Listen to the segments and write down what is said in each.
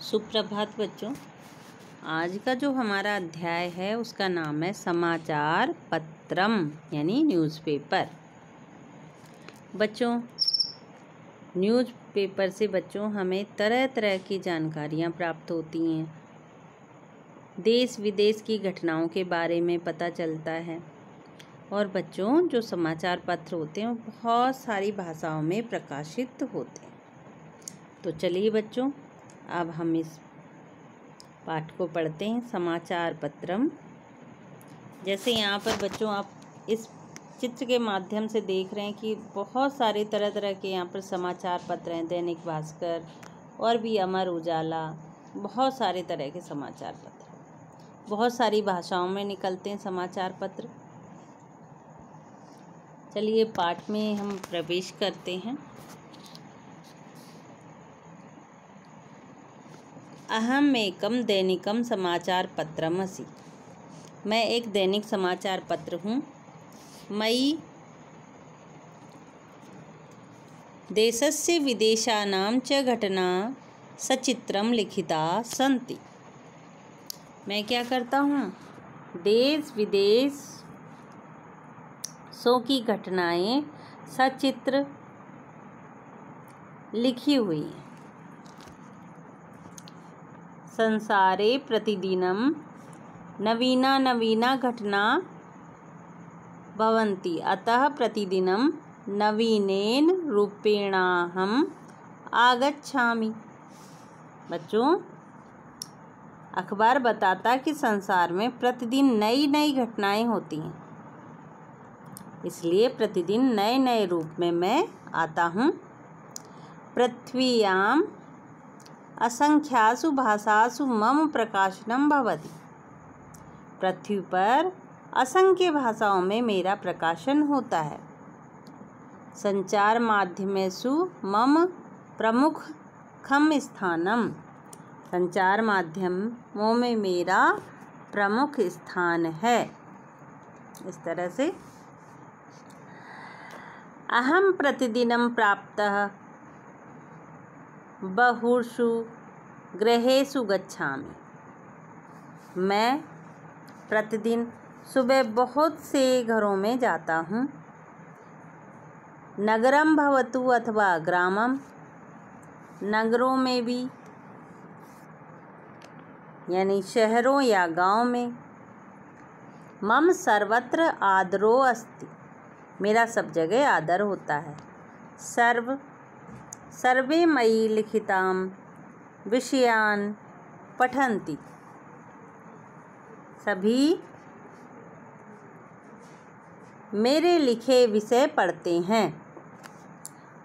सुप्रभात बच्चों। आज का जो हमारा अध्याय है उसका नाम है समाचार पत्रम यानी न्यूज़पेपर। बच्चों, न्यूज़पेपर से बच्चों हमें तरह तरह की जानकारियाँ प्राप्त होती हैं। देश विदेश की घटनाओं के बारे में पता चलता है। और बच्चों, जो समाचार पत्र होते हैं वो बहुत सारी भाषाओं में प्रकाशित होते हैं। तो चलिए बच्चों, अब हम इस पाठ को पढ़ते हैं, समाचार पत्रम। जैसे यहाँ पर बच्चों आप इस चित्र के माध्यम से देख रहे हैं कि बहुत सारे तरह तरह के यहाँ पर समाचार पत्र हैं। दैनिक भास्कर और भी अमर उजाला, बहुत सारे तरह के समाचार पत्र, बहुत सारी भाषाओं में निकलते हैं समाचार पत्र। चलिए पाठ में हम प्रवेश करते हैं। अहम एकम दैनिकम समाचार पत्रमसि। मैं एक दैनिक समाचार पत्र हूँ। मयि देशस्य विदेशानां च घटना सचित्रं लिखिता सन्ति। मैं क्या करता हूँ, देश विदेशों की घटनाएं सचित्र लिखी हुई हैं। संसारे प्रतिदिनं नवीना नवीना घटना भवन्ति, अतः प्रतिदिनं नवीनेन रूपेणाहम् आगच्छामि। बच्चों, अखबार बताता कि संसार में प्रतिदिन नई नई घटनाएं होती हैं, इसलिए प्रतिदिन नए नए रूप में मैं आता हूँ। पृथ्व्याम् असंख्यासु भाषासु मम प्रकाशनम भवति। पृथ्वी पर असंख्य भाषाओं में मेरा प्रकाशन होता है। संचार माध्यमेषु मम प्रमुखम स्थानम। संचार माध्यमों में मेरा प्रमुख स्थान है। इस तरह से अहम प्रतिदिनं प्राप्तः बहुषु गृहेषु गच्छामि। मैं प्रतिदिन सुबह बहुत से घरों में जाता हूँ। नगरम भवतु अथवा ग्रामम, नगरों में भी यानी शहरों या गांव में। मम सर्वत्र आदरो अस्ति, मेरा सब जगह आदर होता है। सर्वे मयि लिखितां विषयान् पठन्ति, सभी मेरे लिखे विषय पढ़ते हैं।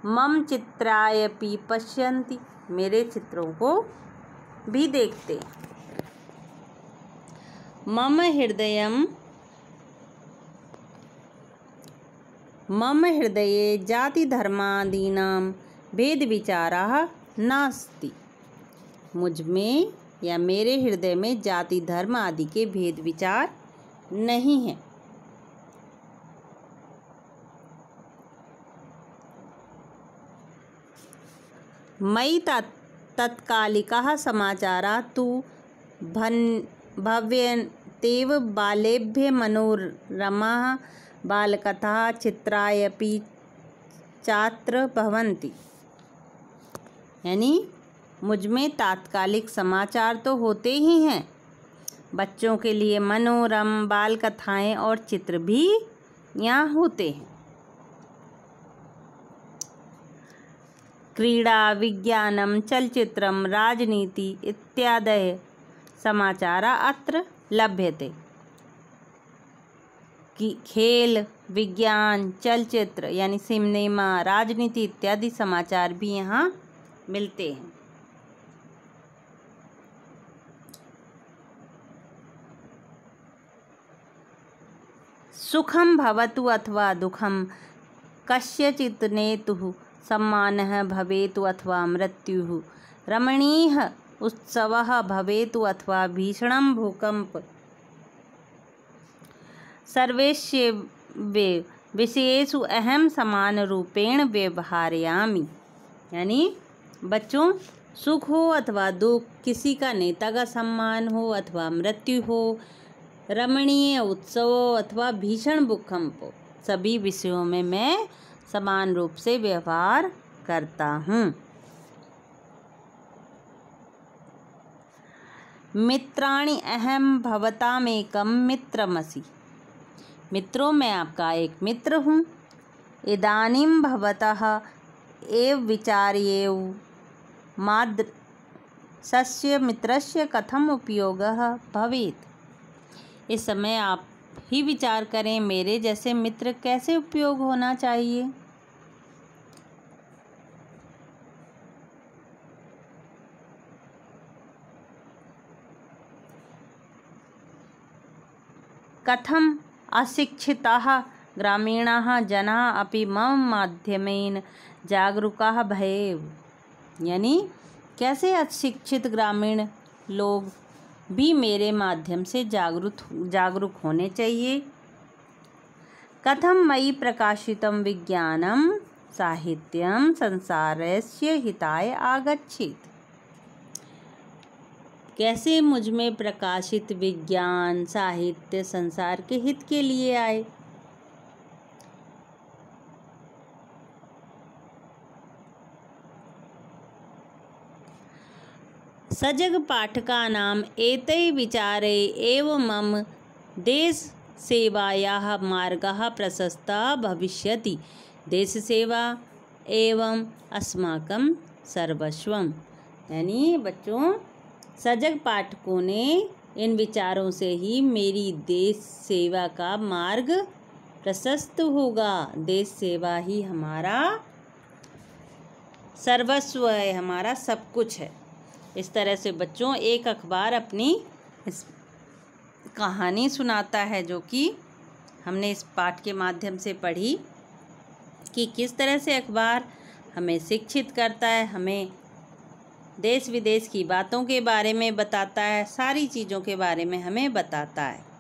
मम चित्रायपि पश्यन्ति, मेरे चित्रों को भी देखते हैं। मम हृदये जाति धर्मादीनां भेद विचारः नास्ति। मुझ में या मेरे हृदय में जाति धर्म आदि के भेद विचार नहीं है। मयि तत्कालिकाः समाचाराः तु भवन्त्येव। बालेभ्यः मनोरमाः बालकथाः चित्रायपि चात्र भवन्ति। यानी मुझ में तात्कालिक समाचार तो होते ही हैं, बच्चों के लिए मनोरम बाल कथाएँ और चित्र भी यहाँ होते हैं। क्रीडा विज्ञानम चलचित्रम राजनीति इत्यादयः समाचाराः अत्र लभ्यते। कि खेल, विज्ञान, चलचित्र यानी सिनेमा, राजनीति इत्यादि समाचार भी यहाँ मिलते हैं। सुखम भवतु अथवा दुखम कस्यचित् नेतुः सम्मानः भवेतु अथवा मृत्युः, रमणीयः उत्सवः भवेतु अथवा भीषणं भूकंप, सर्वेषु विषयेषु अहम समान रूपेण व्यवहारयामि। यानी बच्चों, सुख हो अथवा दुख, किसी का नेता का सम्मान हो अथवा मृत्यु हो, रमणीय उत्सव हो अथवा भीषण भूकंप हो, सभी विषयों में मैं समान रूप से व्यवहार करता हूँ। मित्राणि अहम भवतामेकं मित्रमसि। मित्रों, मैं आपका एक मित्र हूँ। इदानीं भवतः एव विचार्येव मादृशस्य मित्रस्य कथम उपयोगः भवेत्। इस समय आप ही विचार करें, मेरे जैसे मित्र कैसे उपयोग होना चाहिए। कथम अशिक्षिताः ग्रामीणाः जनाः अपि मम माध्यमेन जागरूकाः भवेयुः। यानी कैसे अशिक्षित ग्रामीण लोग भी मेरे माध्यम से जागरूक होने चाहिए। कथम मयि प्रकाशितं विज्ञानं साहित्यं संसारस्य हिताय आगच्छेत्। कैसे मुझ में प्रकाशित विज्ञान साहित्य संसार के हित के लिए आए। सजग पाठकानां एतैः विचारैः एव मम देश सेवायाः मार्गः प्रशस्तः भविष्यति। देश सेवा एवं अस्माकं सर्वस्वम। यानी बच्चों, सजग पाठकों ने इन विचारों से ही मेरी देश सेवा का मार्ग प्रशस्त होगा। देश सेवा ही हमारा सर्वस्व है, हमारा सब कुछ है। इस तरह से बच्चों, एक अखबार अपनी इस कहानी सुनाता है जो कि हमने इस पाठ के माध्यम से पढ़ी कि किस तरह से अखबार हमें शिक्षित करता है, हमें देश विदेश की बातों के बारे में बताता है, सारी चीज़ों के बारे में हमें बताता है।